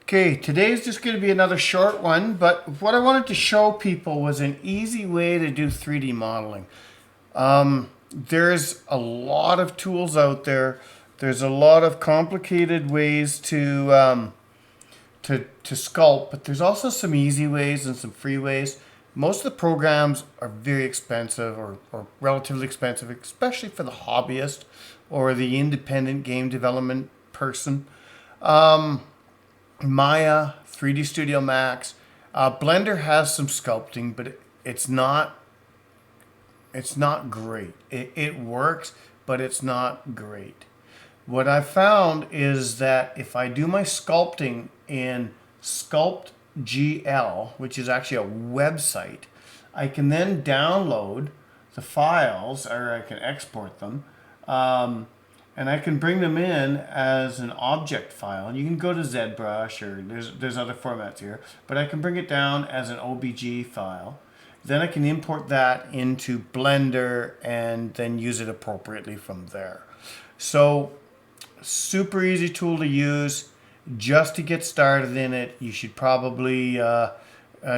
Okay, today's just going to be another short one, but what I wanted to show people was an easy way to do 3D modeling. There's a lot of tools out there. There's a lot of complicated ways to sculpt, but there's also some easy ways and some free ways. Most of the programs are very expensive or relatively expensive, especially for the hobbyist or the independent game development person. Maya, 3D Studio Max, Blender has some sculpting, but it's not great. It works, but it's not great. What I found is that if I do my sculpting in Sculpt GL, which is actually a website, I can then download the files or I can export them. And I can bring them in as an object file. You can go to ZBrush or there's other formats here, but I can bring it down as an OBJ file. Then I can import that into Blender and then use it appropriately from there. So super easy tool to use. Just to get started in it, you should probably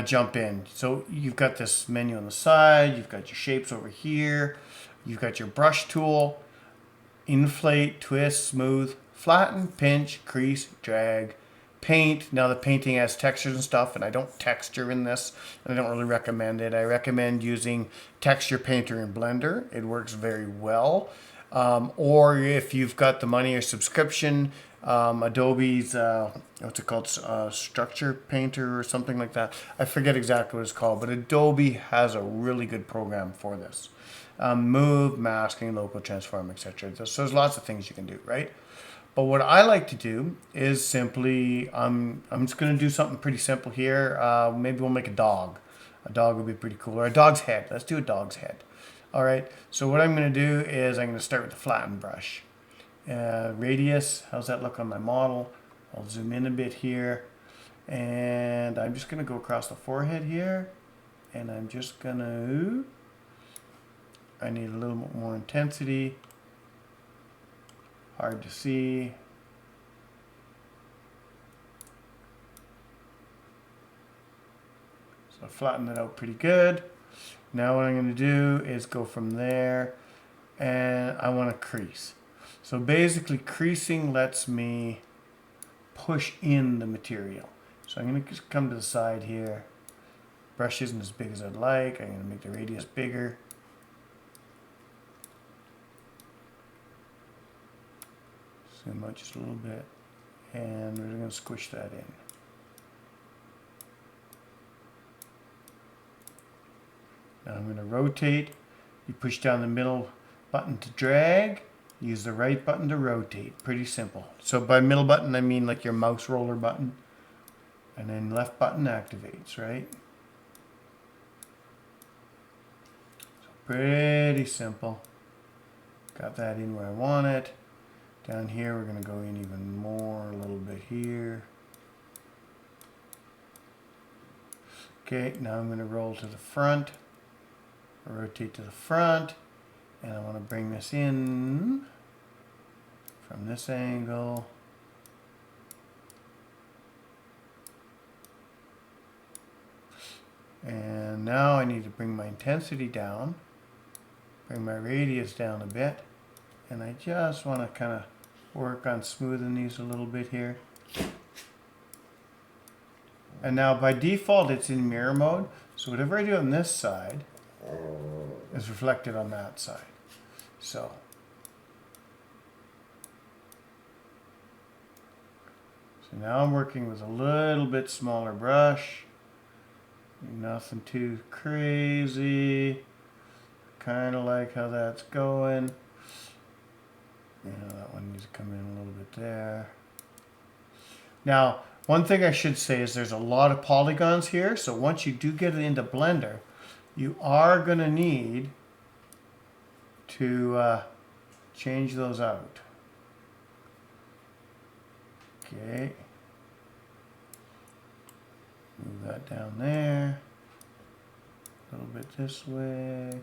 jump in. So you've got this menu on the side, you've got your shapes over here, you've got your brush tool, inflate, twist, smooth, flatten, pinch, crease, drag, paint. Now the painting has textures and stuff, and I don't texture in this, and I don't really recommend it. I recommend using Texture Painter in Blender. It works very well. Or if you've got the money or subscription, Adobe's, what's it called, Structure Painter or something like that. I forget exactly what it's called, but Adobe has a really good program for this. Move, masking, local transform, etc. So there's lots of things you can do, right? But what I like to do is simply, I'm just going to do something pretty simple here. Maybe we'll make a dog. A dog would be pretty cool. Or a dog's head. Let's do a dog's head. All right. So what I'm going to do is I'm going to start with the flatten brush. Radius, how's that look on my model? I'll zoom in a bit here. And I'm just going to go across the forehead here. And I'm just going to... I need a little bit more intensity. Hard to see. So I flatten it out pretty good. Now what I'm going to do is go from there and I want to crease. So basically creasing lets me push in the material. So I'm going to just come to the side here. Brush isn't as big as I'd like. I'm going to make the radius bigger. Zoom out just a little bit, and we're going to squish that in. Now I'm going to rotate. You push down the middle button to drag, use the right button to rotate. Pretty simple. So by middle button I mean like your mouse roller button, and then left button activates, right? So pretty simple. Got that in where I want it. Down here, we're going to go in even more, a little bit here. Okay, now I'm going to roll to the front, rotate to the front, and I want to bring this in from this angle. And now I need to bring my intensity down, bring my radius down a bit, and I just want to kind of work on smoothing these a little bit here. And now by default it's in mirror mode, so whatever I do on this side is reflected on that side. So now I'm working with a little bit smaller brush. Nothing too crazy. Kind of like how that's going. That one needs to come in a little bit there. Now, one thing I should say is there's a lot of polygons here, so once you do get it into Blender, you are going to need to change those out. Okay. Move that down there. A little bit this way.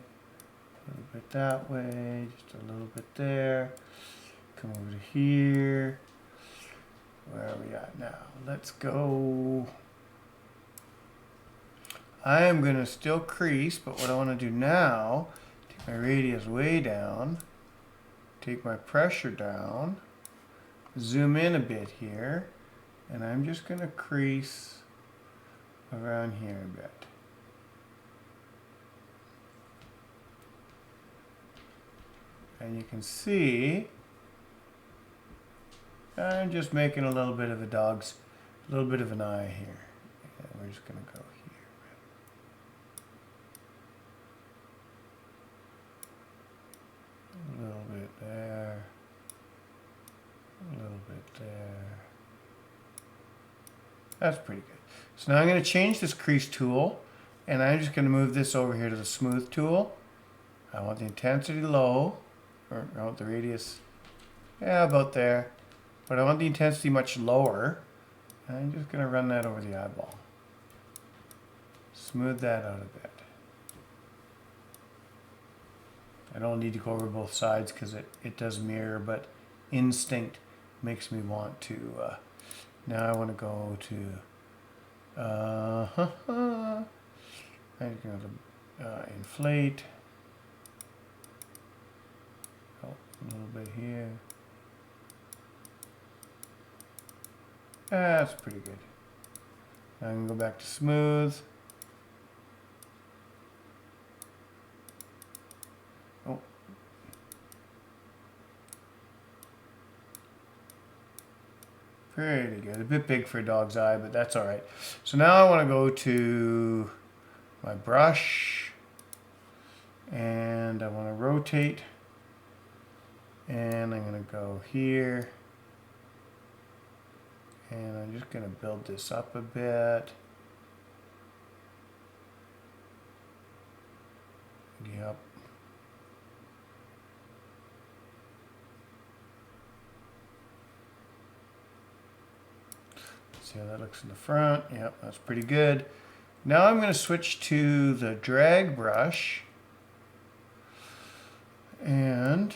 A little bit that way, just a little bit there. Come over to here. Where are we got now? Let's go. I am going to still crease, but what I want to do now, take my radius way down, take my pressure down, zoom in a bit here, and I'm just going to crease around here a bit. And you can see I'm just making a little bit of a a little bit of an eye here. And we're just going to go here. A little bit there. A little bit there. That's pretty good. So now I'm going to change this crease tool, and I'm just going to move this over here to the smooth tool. I want the intensity low, or I want the radius, yeah, about there. But I want the intensity much lower. And I'm just going to run that over the eyeball. Smooth that out a bit. I don't need to go over both sides because it does mirror, but instinct makes me want to. Now I want to go to I'm going to inflate. Oh, a little bit here. That's pretty good. Now I'm going to go back to smooth. Oh. Pretty good. A bit big for a dog's eye, but that's all right. So now I want to go to my brush, and I want to rotate, and I'm going to go here, and I'm just going to build this up a bit. Yep. See how that looks in the front. Yep, that's pretty good. Now I'm going to switch to the drag brush, and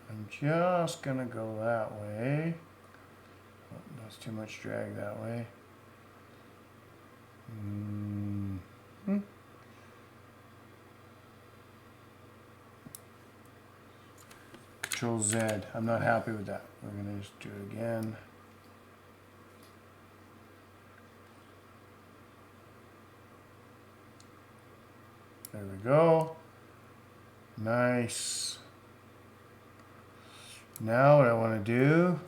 I'm just going to go that way. Oh, that's too much drag that way. Control Z. I'm not happy with that. We're going to just do it again. There we go. Nice. Now what I want to do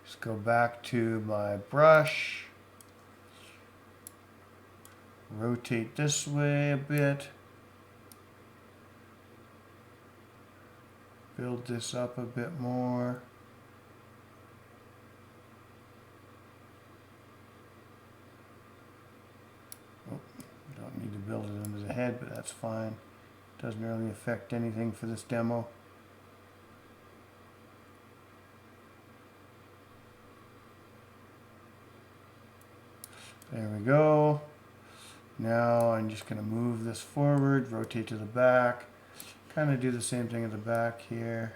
is go back to my brush, rotate this way a bit, build this up a bit more. Oh, don't need to build it into the head, but that's fine. Doesn't really affect anything for this demo. There we go. Now I'm just going to move this forward, rotate to the back, kind of do the same thing at the back here.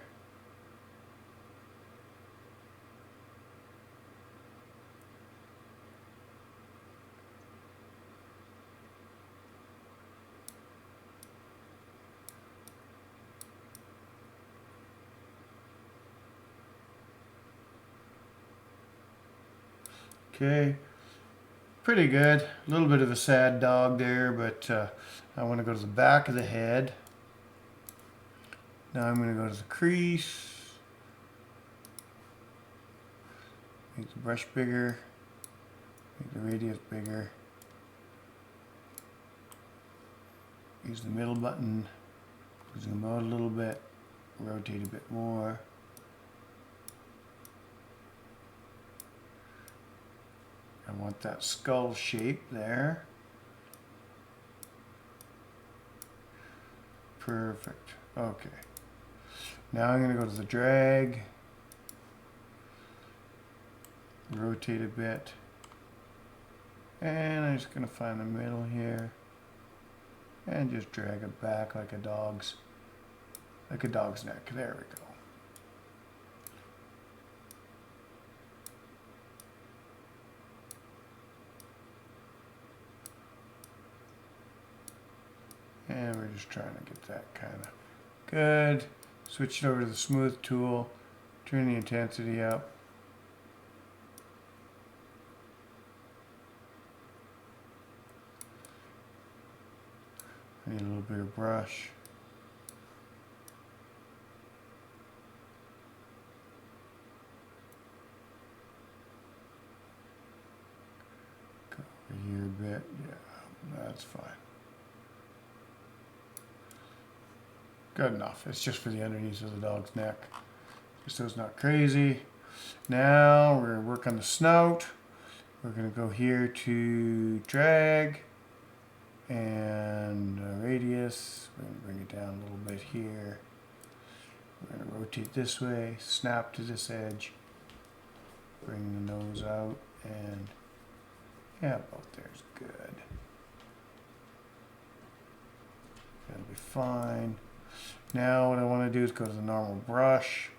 Okay. Pretty good. A little bit of a sad dog there, but I want to go to the back of the head. Now I'm going to go to the crease. Make the brush bigger. Make the radius bigger. Use the middle button. Zoom out a little bit. Rotate a bit more. I want that skull shape there. Perfect. Okay. Now I'm going to go to the drag. Rotate a bit. And I'm just going to find the middle here. and just drag it back like a dog's neck. There we go. And we're just trying to get that kind of good. Switch it over to the smooth tool, turn the intensity up. I need a little bigger brush. Go over here a bit. Yeah, that's fine. Good enough. It's just for the underneath of the dog's neck, just so it's not crazy. Now we're going to work on the snout. We're going to go here to drag and radius. We're going to bring it down a little bit here. We're going to rotate this way, snap to this edge, bring the nose out, and yeah, about there's good. That'll be fine. Now what I want to do is go to the normal brush.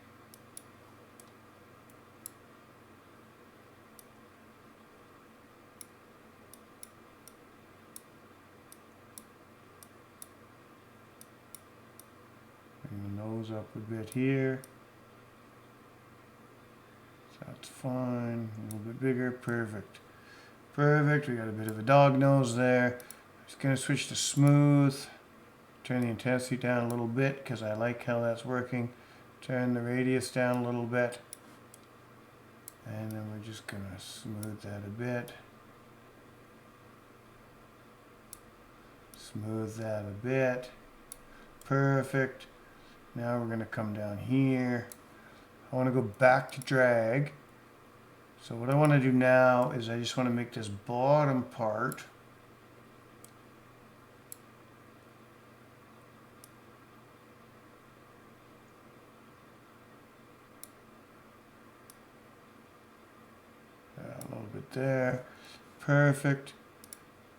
Bring the nose up a bit here. So that's fine. A little bit bigger. Perfect. Perfect. We got a bit of a dog nose there. Just going to switch to smooth. Turn the intensity down a little bit because I like how that's working. Turn the radius down a little bit. And then we're just going to smooth that a bit. Smooth that a bit. Perfect. Now we're going to come down here. I want to go back to drag. So what I want to do now is I just want to make this bottom part a little bit there. Perfect.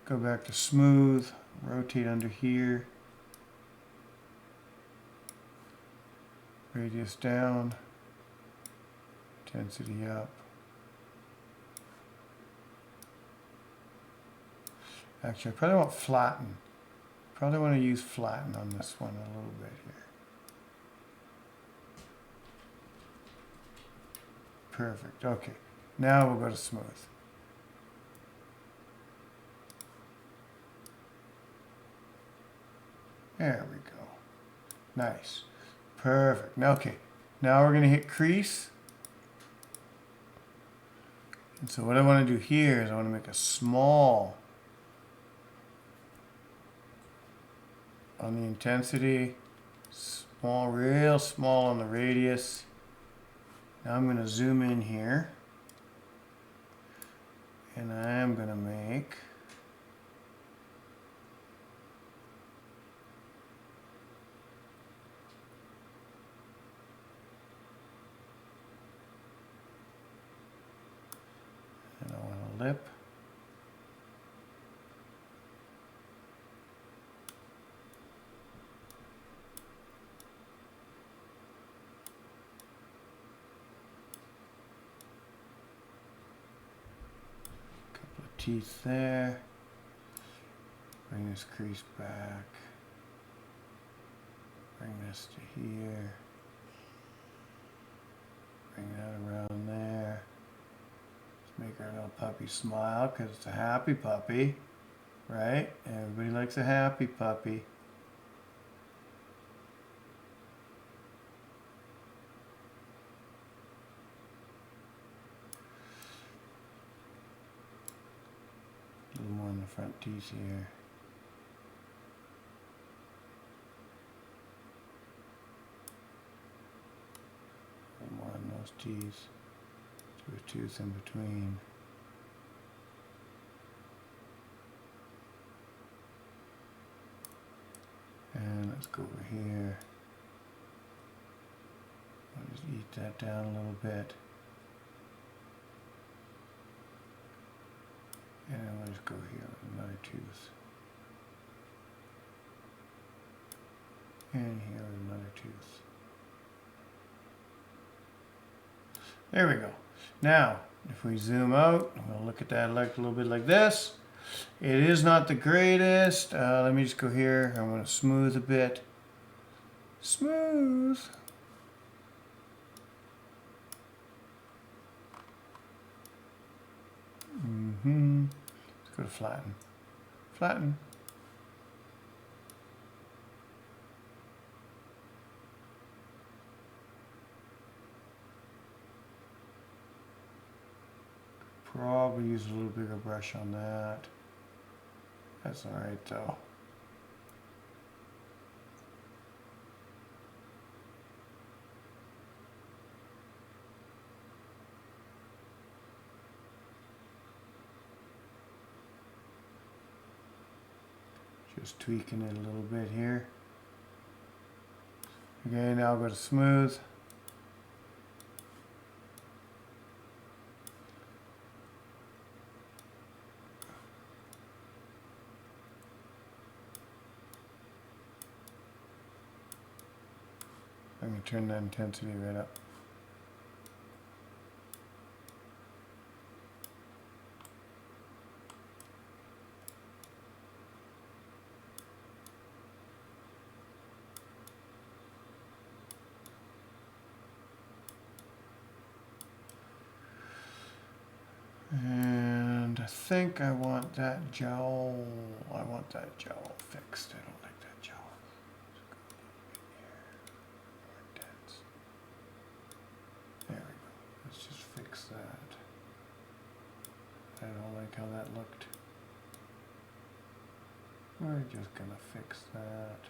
Go back to smooth. Rotate under here. Radius down. Intensity up. Actually, I probably want flatten. Probably want to use flatten on this one a little bit here. Perfect. Okay. Now we'll go to smooth. There we go. Nice. Perfect. Now, okay. Now we're going to hit crease. And so what I want to do here is I want to make a small on the intensity, small, real small on the radius. Now I'm going to zoom in here, and I am going to make and I want a lip. Teeth there. Bring this crease back. Bring this to here. Bring that around there. Let's make our little puppy smile because it's a happy puppy, right? Everybody likes a happy puppy. A little more in the front teeth here. A little more on those teeth. Do a tooth in between. And let's go over here. I'll just eat that down a little bit. And then we'll just go here with another tooth. And here another tooth. There we go. Now, if we zoom out, we'll look at that like a little bit like this. It is not the greatest. Let me just go here. I'm going to smooth a bit. Smooth. Let's go to flatten. Flatten. Probably use a little bigger brush on that. That's all right though. Just tweaking it a little bit here. Okay, now I'll go to smooth. I'm going to turn that intensity right up. And I think I want that gel. I want that gel fixed. I don't like that gel. Let's go a little bit here. More intense. There we go. Let's just fix that. I don't like how that looked. We're just gonna fix that.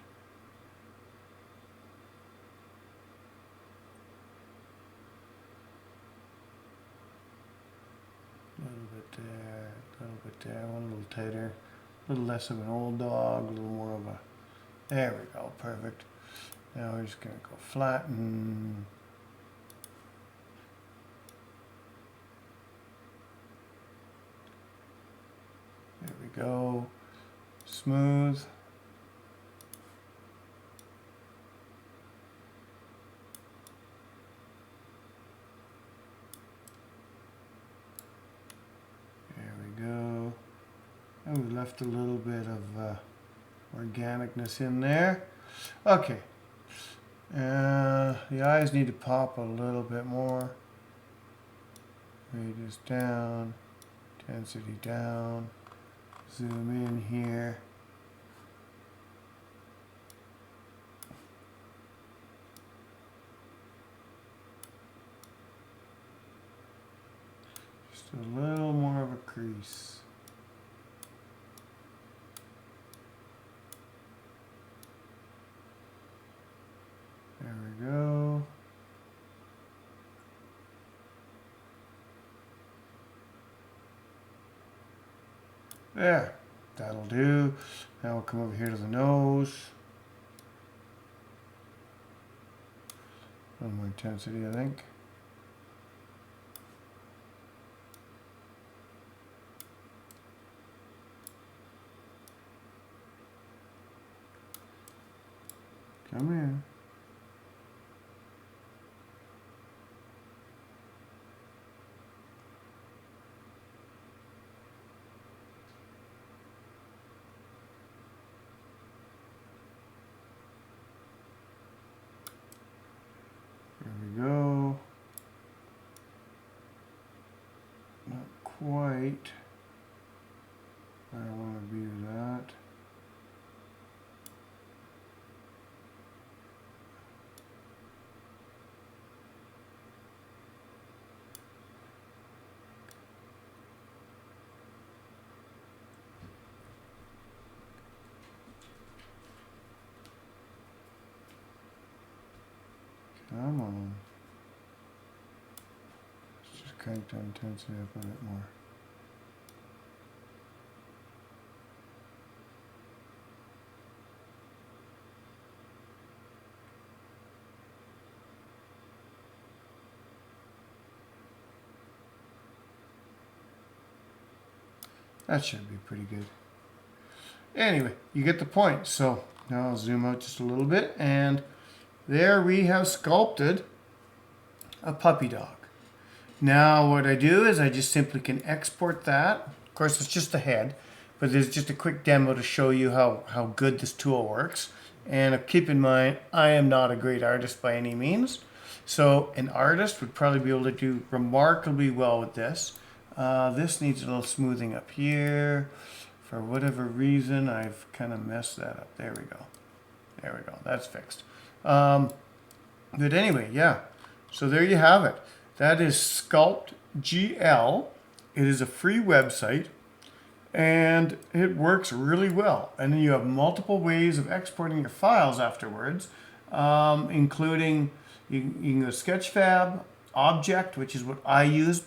A little bit there, a little bit there, one a little tighter, a little less of an old dog, a little more of a, there we go, perfect. Now we're just going to go flatten. There we go, smooth. Go. And we've left a little bit of organicness in there. Okay. The eyes need to pop a little bit more. Radius down. Intensity down. Zoom in here. Just a little more of a crease. There we go. There, that'll do. Now we'll come over here to the nose. A little more intensity, I think. Come in. There we go. Not quite where I want to be with that. Come on. Let's just crank that intensity up a bit more. That should be pretty good. Anyway, you get the point. So Now I'll zoom out just a little bit, and there we have sculpted a puppy dog. Now what I do is I just simply can export that. Of course, it's just the head, but there's just a quick demo to show you how good this tool works. And keep in mind, I am not a great artist by any means. So an artist would probably be able to do remarkably well with this. This needs a little smoothing up here. For whatever reason, I've kind of messed that up. There we go. There we go. That's fixed. But anyway, yeah. So there you have it. That is Sculpt GL. It is a free website, and it works really well. And then you have multiple ways of exporting your files afterwards, including you can go Sketchfab, Object, which is what I use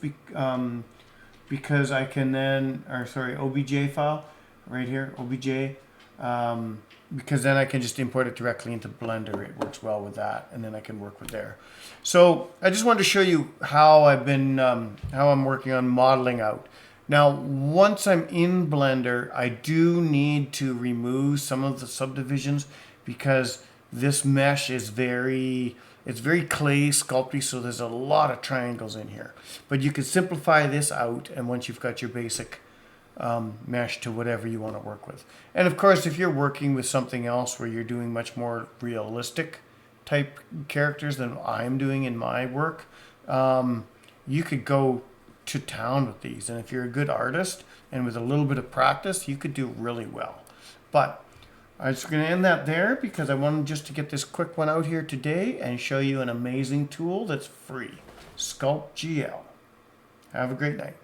because I can then, or sorry, OBJ file right here, OBJ, because then I can just import it directly into Blender. It works well with that, and then I can work with there. So I just wanted to show you how I've been, how I'm working on modeling out. Now, once I'm in Blender, I do need to remove some of the subdivisions because this mesh is it's very clay sculpty, so there's a lot of triangles in here. But you can simplify this out, and once you've got your basic mesh to whatever you want to work with. And of course, if you're working with something else where you're doing much more realistic type characters than I'm doing in my work, you could go to town with these. And if you're a good artist and with a little bit of practice, you could do really well. But I'm just going to end that there because I wanted just to get this quick one out here today and show you an amazing tool that's free, Sculpt GL. Have a great night.